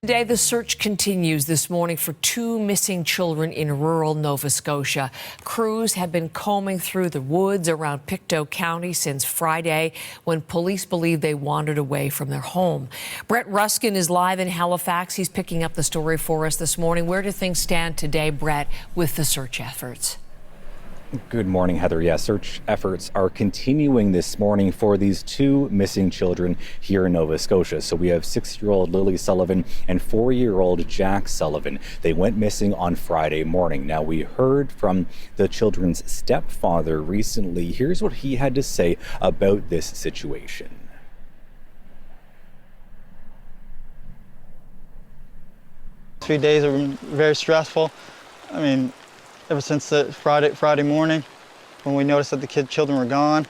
Today, the search continues this morning for two missing children in rural Nova Scotia. Crews have been combing through the woods around Pictou County since Friday, when police believe they wandered away from their home. Brett Ruskin is live in Halifax. He's picking up the story for us this morning. Where do things stand today, Brett, with the search efforts? Good morning, Heather. Yeah, search efforts are continuing this morning for these two missing children here in Nova Scotia. So we have 6-year-old Lily Sullivan and 4-year-old Jack Sullivan. They went missing on Friday morning. Now, we heard from the children's stepfather recently. Here's what he had to say about this situation. Few days have been very stressful. I mean, ever since the Friday morning, when we noticed that the children were gone.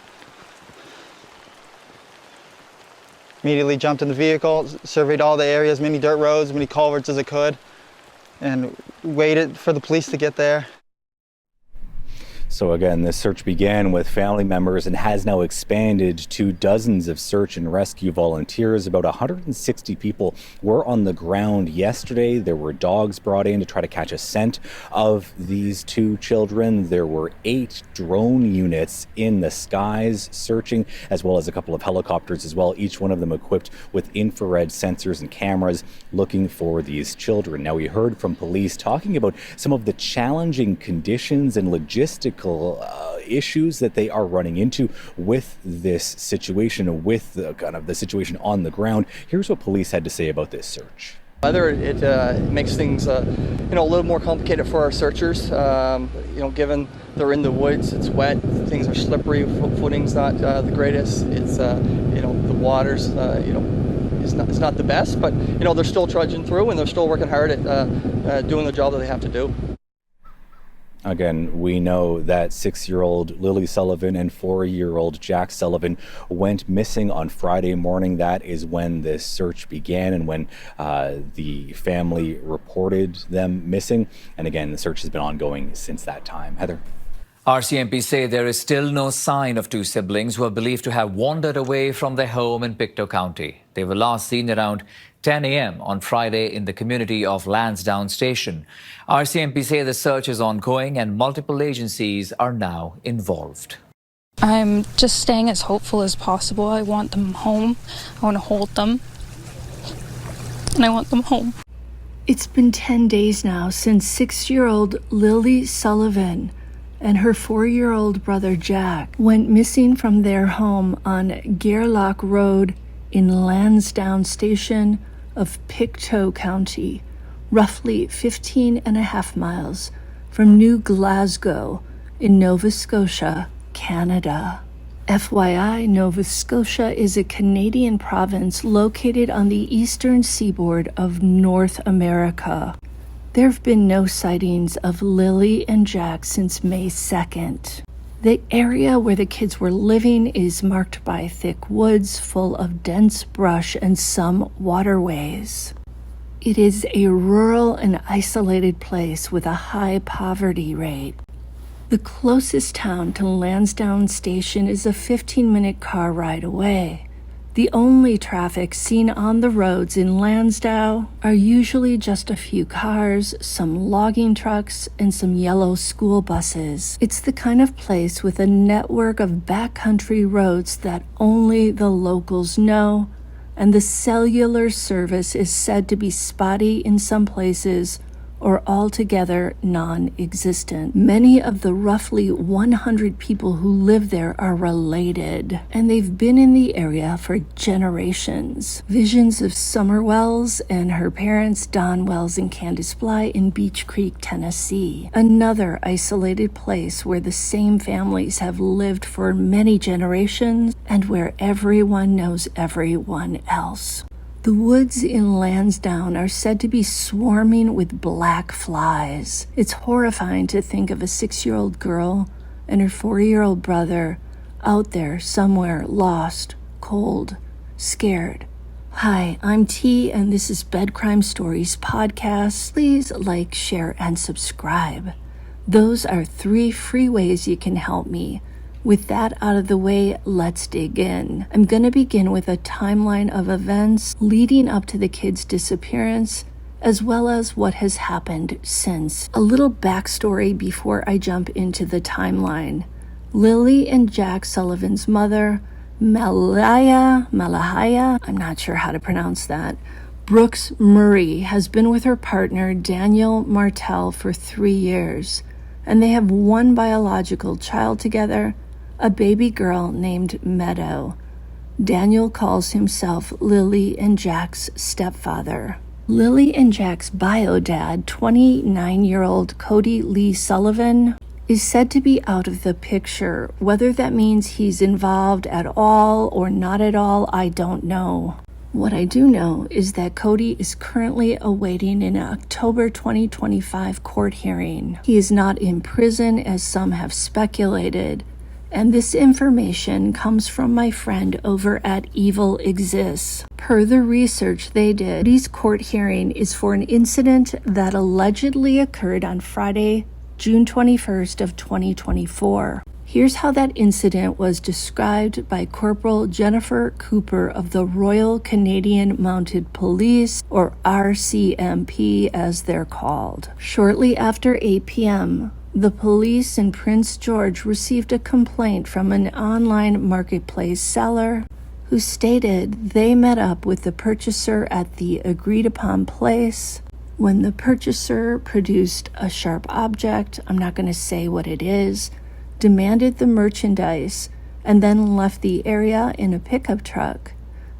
Immediately jumped in the vehicle, surveyed all the areas, many dirt roads, many culverts as I could, and waited for the police to get there. So again, this search began with family members and has now expanded to dozens of search and rescue volunteers. About 160 people were on the ground yesterday. There were dogs brought in to try to catch a scent of these two children. There were 8 drone units in the skies searching, as well as a couple of helicopters as well, each one of them equipped with infrared sensors and cameras looking for these children. Now, we heard from police talking about some of the challenging conditions and logistical issues that they are running into with this situation, with the situation on the ground. Here's what police had to say about this search. Weather, it makes things a little more complicated for our searchers. Given they're in the woods, it's wet, things are slippery, footing's not the greatest. It's the water's it's not the best, but they're still trudging through and they're still working hard at doing the job that they have to do. Again, we know that 6-year-old Lily Sullivan and 4-year-old Jack Sullivan went missing on Friday morning. That is when this search began and when the family reported them missing. And again, the search has been ongoing since that time. Heather. RCMP say there is still no sign of two siblings who are believed to have wandered away from their home in Pictou County. They were last seen around 10 a.m. on Friday in the community of Lansdowne Station. RCMP say the search is ongoing and multiple agencies are now involved. I'm just staying as hopeful as possible. I want them home. I want to hold them. And I want them home. It's been 10 days now since 6-year-old Lily Sullivan and her 4-year-old brother Jack went missing from their home on Geographic Road in Lansdowne Station of Pictou County, roughly 15.5 miles from New Glasgow in Nova Scotia, Canada. FYI, Nova Scotia is a Canadian province located on the eastern seaboard of North America. There have been no sightings of Lily and Jack since May 2nd. The area where the kids were living is marked by thick woods full of dense brush and some waterways. It is a rural and isolated place with a high poverty rate. The closest town to Lansdowne Station is a 15-minute car ride away. The only traffic seen on the roads in Lansdowne are usually just a few cars, some logging trucks, and some yellow school buses. It's the kind of place with a network of backcountry roads that only the locals know, and the cellular service is said to be spotty in some places or altogether non-existent. Many of the roughly 100 people who live there are related, and they've been in the area for generations. Visions of Summer Wells and her parents, Don Wells and Candace Bly, in Beach Creek, Tennessee, another isolated place where the same families have lived for many generations and where everyone knows everyone else. The woods in Lansdowne are said to be swarming with black flies. It's horrifying to think of a 6-year-old girl and her 4-year-old brother out there somewhere lost, cold, scared. Hi, I'm T, and this is Bed Crime Stories podcast. Please like, share, and subscribe. Those are 3 free ways you can help me. With that out of the way, let's dig in. I'm going to begin with a timeline of events leading up to the kids' disappearance, as well as what has happened since. A little backstory before I jump into the timeline. Lily and Jack Sullivan's mother, Malahia, I'm not sure how to pronounce that, Brooks Murray, has been with her partner Daniel Martell for 3 years, and they have one biological child together, a baby girl named Meadow. Daniel calls himself Lily and Jack's stepfather. Lily and Jack's bio dad, 29-year-old Cody Lee Sullivan, is said to be out of the picture. Whether that means he's involved at all or not at all, I don't know. What I do know is that Cody is currently awaiting an October 2025 court hearing. He is not in prison as some have speculated, and this information comes from my friend over at Evil Exists. Per the research they did, Cody's court hearing is for an incident that allegedly occurred on Friday, June 21st of 2024. Here's how that incident was described by Corporal Jennifer Cooper of the Royal Canadian Mounted Police, or RCMP as they're called. Shortly after 8 p.m., the police in Prince George received a complaint from an online marketplace seller who stated they met up with the purchaser at the agreed-upon place. When the purchaser produced a sharp object, I'm not going to say what it is, demanded the merchandise, and then left the area in a pickup truck,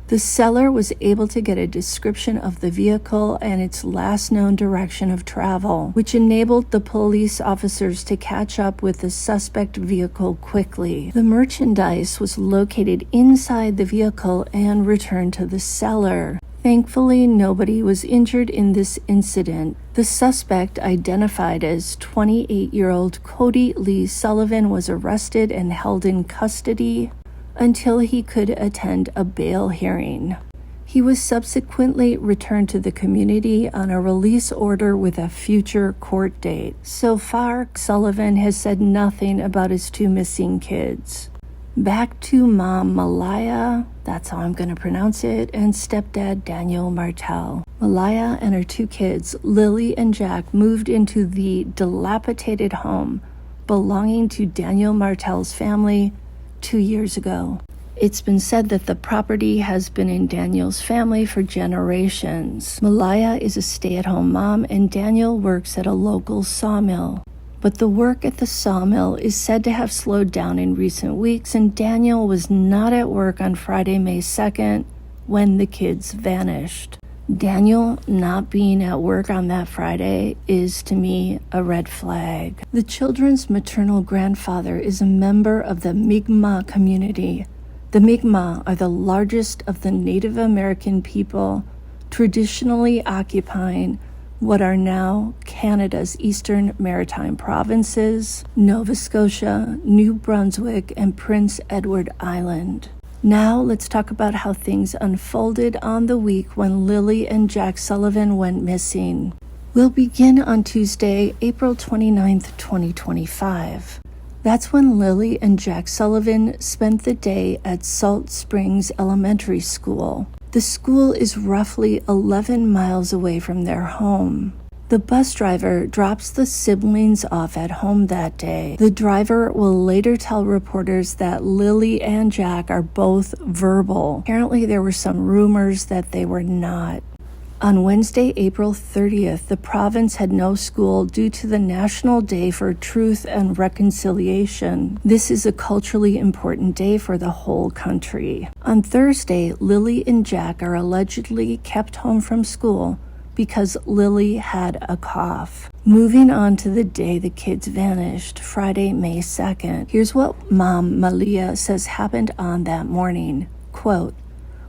the seller was able to get a description of the vehicle and its last known direction of travel, which enabled the police officers to catch up with the suspect vehicle quickly. The merchandise was located inside the vehicle and returned to the seller. Thankfully, nobody was injured in this incident. The suspect, identified as 28-year-old Cody Lee Sullivan, was arrested and held in custody until he could attend a bail hearing. He was subsequently returned to the community on a release order with a future court date. So far, Sullivan has said nothing about his 2 missing kids. Back to Mom Malahia, that's how I'm going to pronounce it, and stepdad Daniel Martell. Malahia and her 2 kids, Lily and Jack, moved into the dilapidated home belonging to Daniel Martell's family 2 years ago. It's been said that the property has been in Daniel's family for generations. Malahia is a stay-at-home mom, and Daniel works at a local sawmill. But the work at the sawmill is said to have slowed down in recent weeks, and Daniel was not at work on Friday, May 2nd, when the kids vanished. Daniel not being at work on that Friday is, to me, a red flag. The children's maternal grandfather is a member of the Mi'kmaq community. The Mi'kmaq are the largest of the Native American people, traditionally occupying what are now Canada's Eastern Maritime provinces, Nova Scotia, New Brunswick, and Prince Edward Island. Now let's talk about how things unfolded on the week when Lily and Jack Sullivan went missing. We'll begin on Tuesday, April 29th, 2025. That's when Lily and Jack Sullivan spent the day at Salt Springs Elementary School. The school is roughly 11 miles away from their home. The bus driver drops the siblings off at home that day. The driver will later tell reporters that Lily and Jack are both verbal. Apparently, there were some rumors that they were not. On Wednesday, April 30th, the province had no school due to the National Day for Truth and Reconciliation. This is a culturally important day for the whole country. On Thursday, Lily and Jack are allegedly kept home from school because Lily had a cough. Moving on to the day the kids vanished, Friday, May 2nd. Here's what Mom Malahia says happened on that morning. Quote,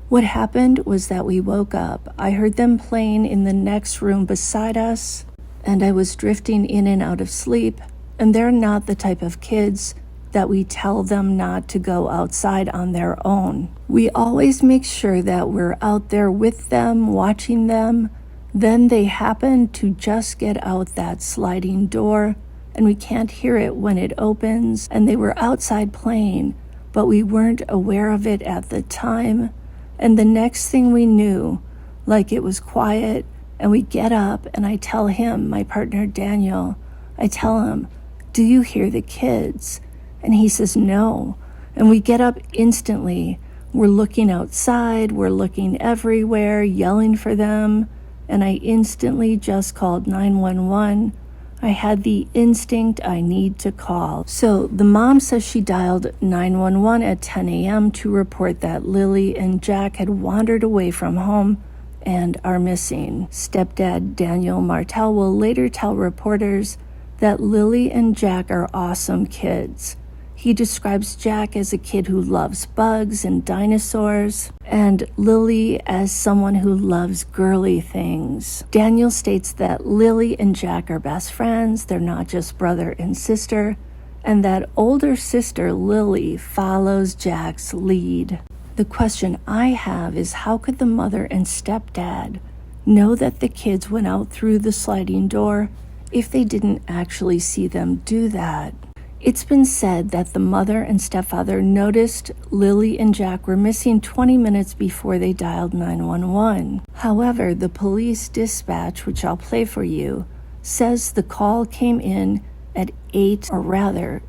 "What happened was that we woke up. I heard them playing in the next room beside us, and I was drifting in and out of sleep, and they're not the type of kids that we tell them not to go outside on their own. We always make sure that we're out there with them, watching them. Then they happened to just get out that sliding door and we can't hear it when it opens, and they were outside playing, but we weren't aware of it at the time. And the next thing we knew, like it was quiet, and we get up and I tell him, my partner Daniel, I tell him, do you hear the kids? And he says, no. And we get up instantly. We're looking outside, we're looking everywhere, yelling for them. And I instantly just called 911. I had the instinct I need to call. So the mom says she dialed 911 at 10 a.m. to report that Lily and Jack had wandered away from home and are missing. Stepdad Daniel Martel will later tell reporters that Lily and Jack are awesome kids. He describes Jack as a kid who loves bugs and dinosaurs, and Lily as someone who loves girly things. Daniel states that Lily and Jack are best friends, they're not just brother and sister, and that older sister Lily follows Jack's lead. The question I have is, how could the mother and stepdad know that the kids went out through the sliding door if they didn't actually see them do that? It's been said that the mother and stepfather noticed Lily and Jack were missing 20 minutes before they dialed 911. However, the police dispatch, which I'll play for you, says the call came in at 0800,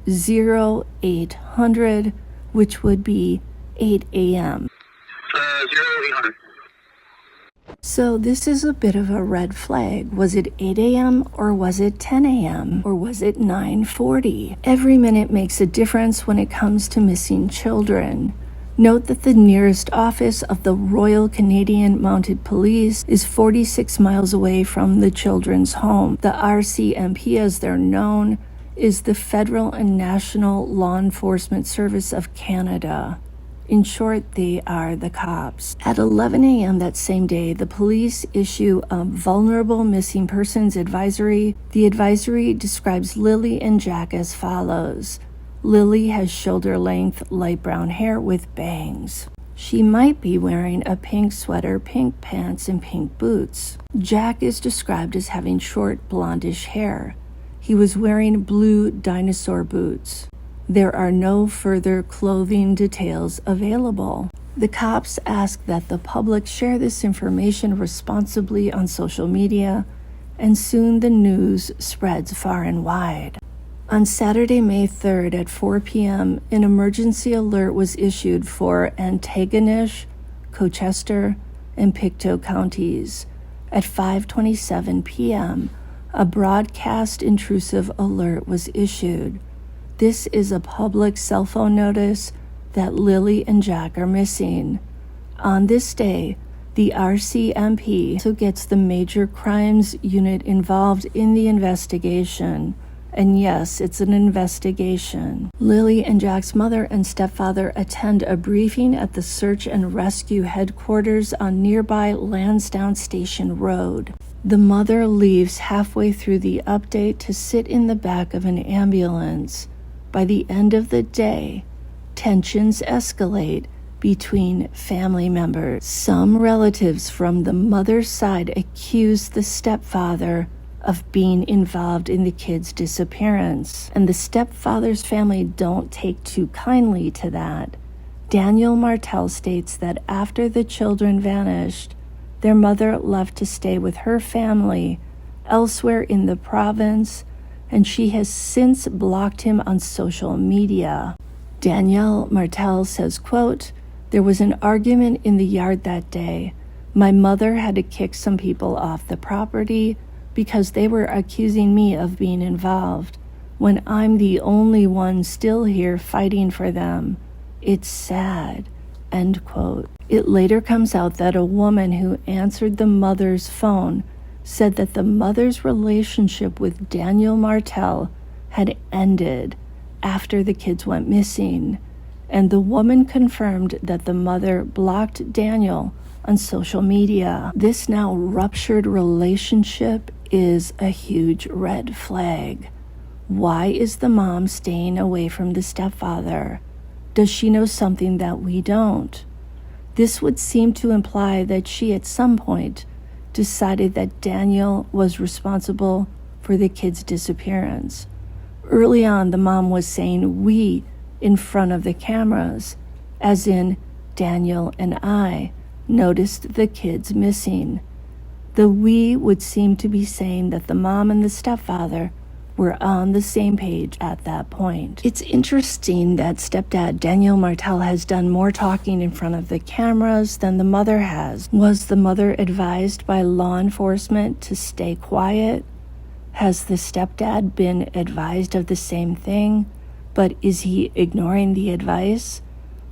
which would be 8 a.m. 0800. So this is a bit of a red flag. Was it 8 a.m. or was it 10 a.m. or was it 9:40? Every minute makes a difference when it comes to missing children. Note that the nearest office of the Royal Canadian Mounted Police is 46 miles away from the children's home. The RCMP, as they're known, is the Federal and National Law Enforcement Service of Canada. In short, they are the cops. At 11 a.m. that same day, the police issue a vulnerable missing persons advisory. The advisory describes Lily and Jack as follows. Lily has shoulder-length light brown hair with bangs. She might be wearing a pink sweater, pink pants, and pink boots. Jack is described as having short blondish hair. He was wearing blue dinosaur boots. There are no further clothing details available. The cops ask that the public share this information responsibly on social media, and soon the news spreads far and wide. On Saturday, May 3rd at 4 p.m., an emergency alert was issued for Antigonish, Colchester, and Pictou counties. At 5:27 p.m., a broadcast intrusive alert was issued. This is a public cell phone notice that Lily and Jack are missing. On this day, the RCMP also gets the major crimes unit involved in the investigation. And yes, it's an investigation. Lily and Jack's mother and stepfather attend a briefing at the search and rescue headquarters on nearby Lansdowne Station Road. The mother leaves halfway through the update to sit in the back of an ambulance. By the end of the day, tensions escalate between family members. Some relatives from the mother's side accuse the stepfather of being involved in the kid's disappearance, and the stepfather's family don't take too kindly to that. Daniel Martel states that after the children vanished, their mother left to stay with her family elsewhere in the province, and she has since blocked him on social media. Danielle Martel says, quote, "There was an argument in the yard that day. My mother had to kick some people off the property because they were accusing me of being involved, when I'm the only one still here fighting for them. It's sad," end quote. It later comes out that a woman who answered the mother's phone said that the mother's relationship with Daniel Martel had ended after the kids went missing, and the woman confirmed that the mother blocked Daniel on social media. This now ruptured relationship is a huge red flag. Why is the mom staying away from the stepfather? Does she know something that we don't? This would seem to imply that she at some point decided that Daniel was responsible for the kid's disappearance. Early on, the mom was saying "we" in front of the cameras, as in Daniel and I noticed the kids missing. The "we" would seem to be saying that the mom and the stepfather were on the same page at that point. It's interesting that stepdad Daniel Martel has done more talking in front of the cameras than the mother has. Was the mother advised by law enforcement to stay quiet? Has the stepdad been advised of the same thing, but is he ignoring the advice?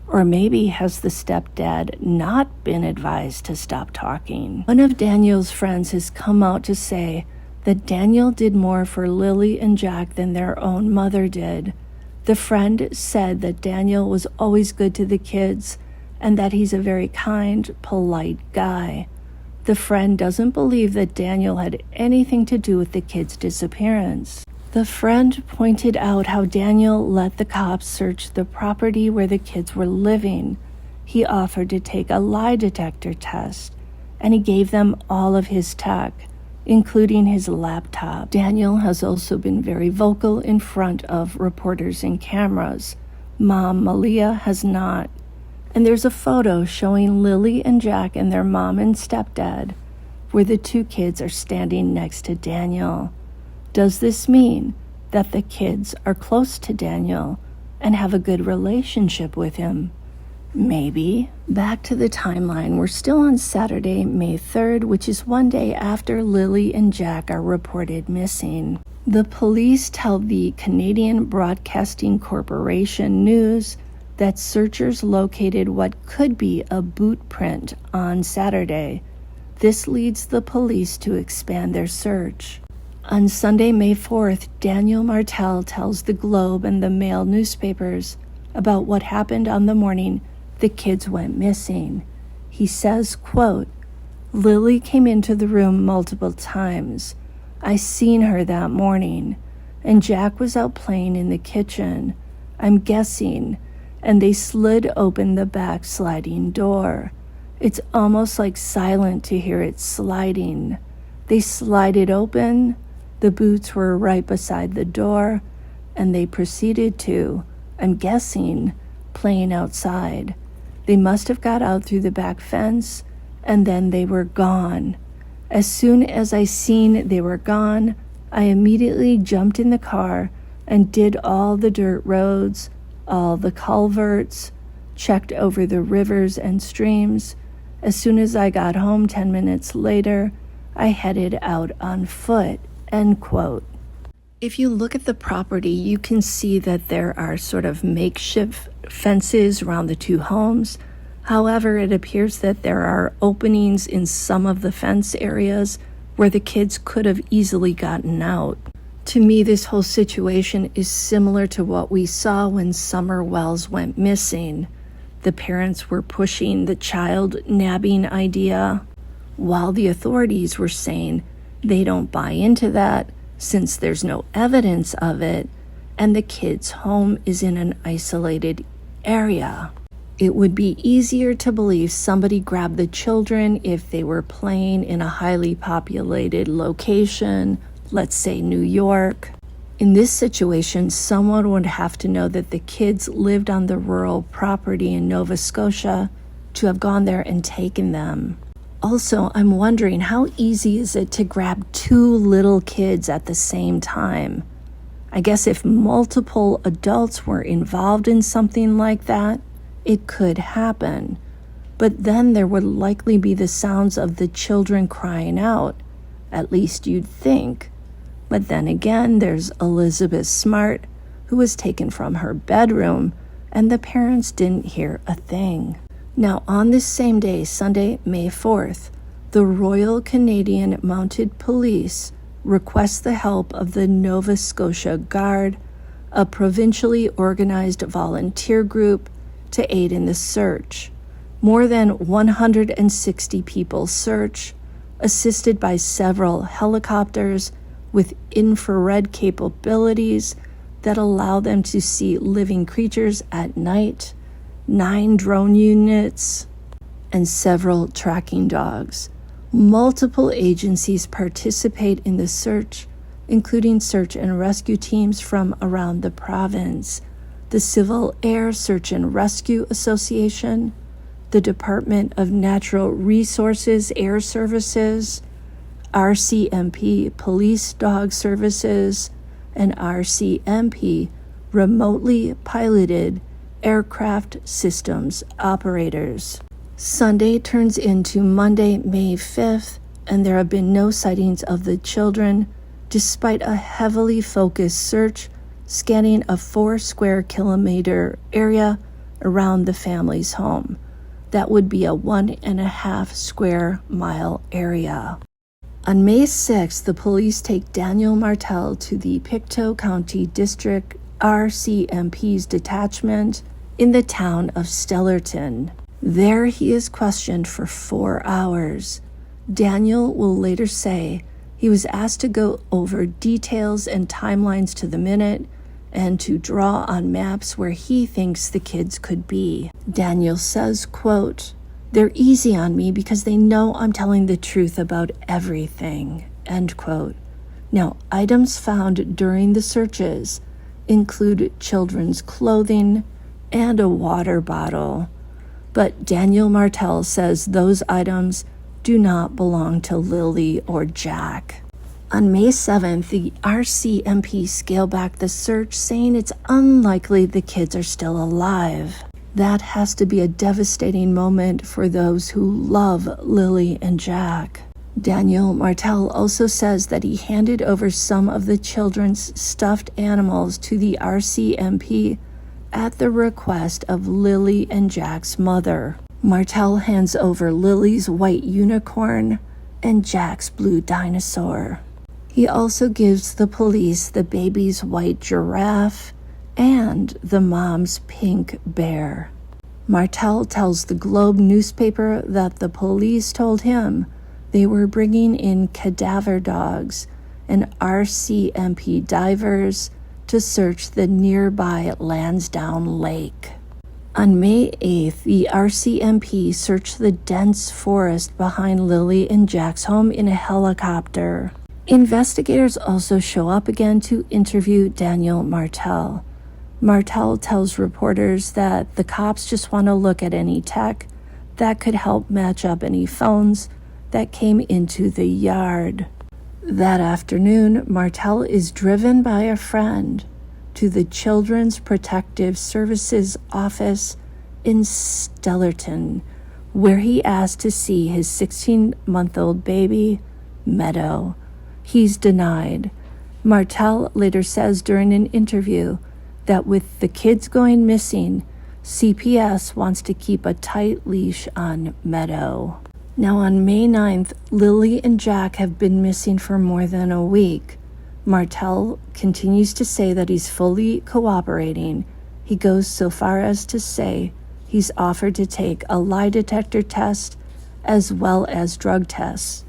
Or maybe has the stepdad not been advised to stop talking? One of Daniel's friends has come out to say that Daniel did more for Lily and Jack than their own mother did. The friend said that Daniel was always good to the kids and that he's a very kind, polite guy. The friend doesn't believe that Daniel had anything to do with the kids' disappearance. The friend pointed out how Daniel let the cops search the property where the kids were living. He offered to take a lie detector test, and he gave them all of his tech, including his laptop. Daniel has also been very vocal in front of reporters and cameras. Mom, Malia, has not. And there's a photo showing Lily and Jack and their mom and stepdad, where the two kids are standing next to Daniel. Does this mean that the kids are close to Daniel and have a good relationship with him? Maybe. Back to the timeline. We're still on Saturday, May 3rd, which is one day after Lily and Jack are reported missing. The police tell the Canadian Broadcasting Corporation News that searchers located what could be a boot print on Saturday. This leads the police to expand their search. On Sunday, May 4th, Daniel Martel tells the Globe and the Mail newspapers about what happened on the morning the kids went missing. He says, quote, "Lily came into the room multiple times. I seen her that morning, and Jack was out playing in the kitchen, I'm guessing, and they slid open the back sliding door. It's almost like silent to hear it sliding. They slide it open, the boots were right beside the door, and they proceeded to, I'm guessing, playing outside. They must have got out through the back fence, and then they were gone. As soon as I seen they were gone, I immediately jumped in the car and did all the dirt roads, all the culverts, checked over the rivers and streams. As soon as I got home 10 minutes later, I headed out on foot," end quote. If you look at the property, you can see that there are sort of makeshift fences around the two homes. However, it appears that there are openings in some of the fence areas where the kids could have easily gotten out. To me, this whole situation is similar to what we saw when Summer Wells went missing. The parents were pushing the child nabbing idea, while the authorities were saying they don't buy into that since there's no evidence of it, and the kid's home is in an isolated area. It would be easier to believe somebody grabbed the children if they were playing in a highly populated location, let's say New York. In this situation, someone would have to know that the kids lived on the rural property in Nova Scotia to have gone there and taken them. Also, I'm wondering, how easy is it to grab two little kids at the same time? I guess if multiple adults were involved in something like that, it could happen. But then there would likely be the sounds of the children crying out, at least you'd think. But then again, there's Elizabeth Smart, who was taken from her bedroom, and the parents didn't hear a thing. Now, on this same day, Sunday, May 4th, the Royal Canadian Mounted Police requests the help of the Nova Scotia Guard, a provincially organized volunteer group, to aid in the search. More than 160 people search, assisted by several helicopters with infrared capabilities that allow them to see living creatures at night, 9 drone units, and several tracking dogs. Multiple agencies participate in the search, including search and rescue teams from around the province, the Civil Air Search and Rescue Association, the Department of Natural Resources Air Services, RCMP Police Dog Services, and RCMP Remotely Piloted Aircraft Systems Operators. Sunday turns into Monday, May 5th, and there have been no sightings of the children, despite a heavily focused search scanning a 4 square kilometer area around the family's home. That would be a 1.5 square mile area. On May 6th, the police take Daniel Martel to the Pictou County District RCMP's detachment in the town of Stellarton. There he is questioned for 4 hours. Daniel will later say he was asked to go over details and timelines to the minute and to draw on maps where he thinks the kids could be. Daniel says, quote, "They're easy on me because they know I'm telling the truth about everything," end quote. Now, items found during the searches include children's clothing and a water bottle. But Daniel Martel says those items do not belong to Lily or Jack. On May 7th, the RCMP scaled back the search, saying it's unlikely the kids are still alive. That has to be a devastating moment for those who love Lily and Jack. Daniel Martel also says that he handed over some of the children's stuffed animals to the RCMP at the request of Lily and Jack's mother. Martel hands over Lily's white unicorn and Jack's blue dinosaur. He also gives the police the baby's white giraffe and the mom's pink bear. Martel tells the Globe newspaper that the police told him they were bringing in cadaver dogs and RCMP divers to search the nearby Lansdowne Lake. On May 8th, the RCMP searched the dense forest behind Lily and Jack's home in a helicopter. Investigators also show up again to interview Daniel Martel. Martel tells reporters that the cops just want to look at any tech that could help match up any phones that came into the yard. That afternoon, Martel is driven by a friend to the Children's Protective Services office in Stellarton, where he asked to see his 16-month-old baby, Meadow. He's denied. Martel later says during an interview that with the kids going missing, CPS wants to keep a tight leash on Meadow. Now on May 9th, Lily and Jack have been missing for more than a week. Martel continues to say that he's fully cooperating. He goes so far as to say he's offered to take a lie detector test as well as drug tests.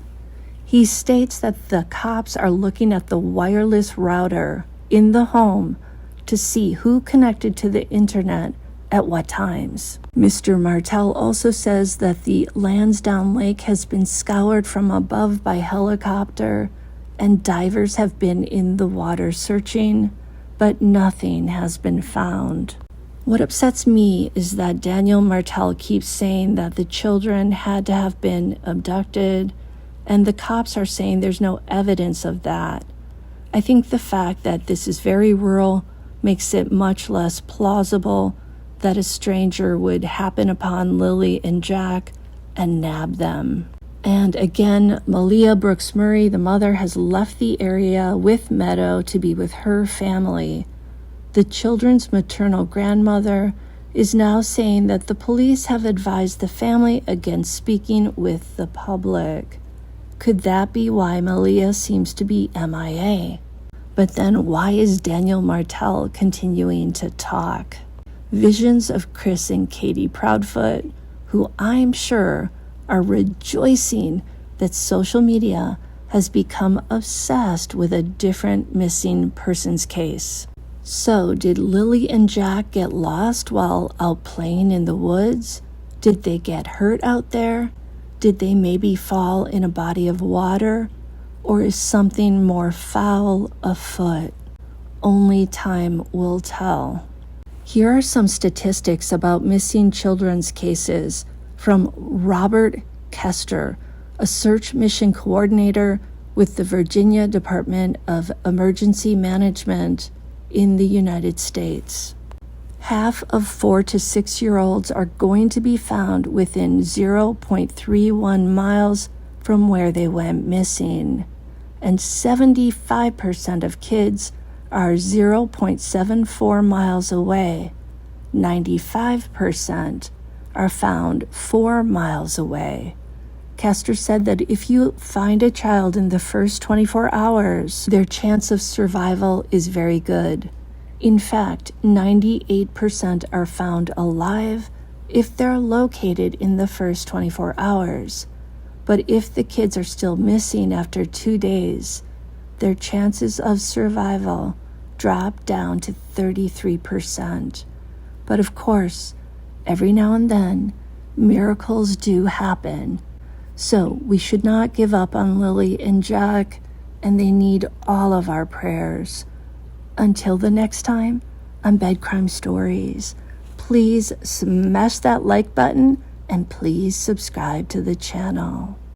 He states that the cops are looking at the wireless router in the home to see who connected to the internet at what times. Mr. Martel also says that the Lansdowne Lake has been scoured from above by helicopter and divers have been in the water searching, but nothing has been found. What upsets me is that Daniel Martel keeps saying that the children had to have been abducted, and the cops are saying there's no evidence of that. I think the fact that this is very rural makes it much less plausible that a stranger would happen upon Lily and Jack and nab them. And again, Malia Brooks Murray, the mother, has left the area with Meadow to be with her family. The children's maternal grandmother is now saying that the police have advised the family against speaking with the public. Could that be why Malia seems to be MIA? But then why is Daniel Martel continuing to talk? Visions of Chris and Katie Proudfoot, who I'm sure are rejoicing that social media has become obsessed with a different missing persons case. So, did Lily and Jack get lost while out playing in the woods? Did they get hurt out there? Did they maybe fall in a body of water? Or is something more foul afoot? Only time will tell. Here are some statistics about missing children's cases from Robert Kester, a search mission coordinator with the Virginia Department of Emergency Management in the United States. Half of 4 to 6-year-olds are going to be found within 0.31 miles from where they went missing, and 75% of kids are 0.74 miles away. 95% are found 4 miles away. Kester said that if you find a child in the first 24 hours, their chance of survival is very good. In fact, 98% are found alive if they're located in the first 24 hours. But if the kids are still missing after 2 days, their chances of survival drop down to 33%. But of course, every now and then, miracles do happen. So we should not give up on Lily and Jack, and they need all of our prayers. Until the next time on Bed Crime Stories, please smash that like button and please subscribe to the channel.